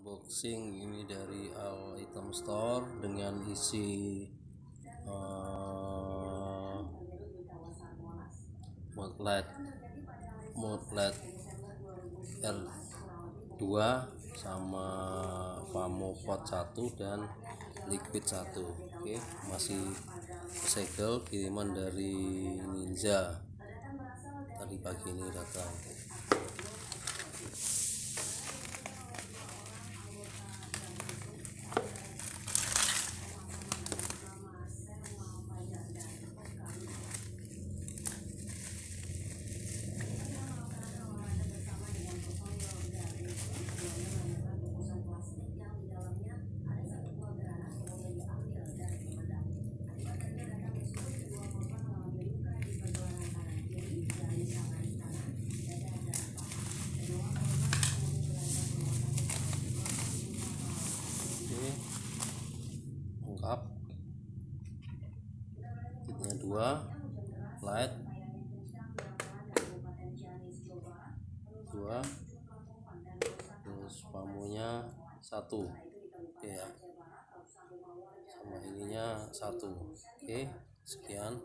unboxing ini dari All Item Store dengan isi mode L2 sama Famo Pot 1 dan liquid 1. Oke, masih segel kiriman dari Ninja tadi pagi ini datang. Lengkap, kitnya 2, light 2, terus pamunya 1. Oke ya, sama ininya 1. Oke, sekian.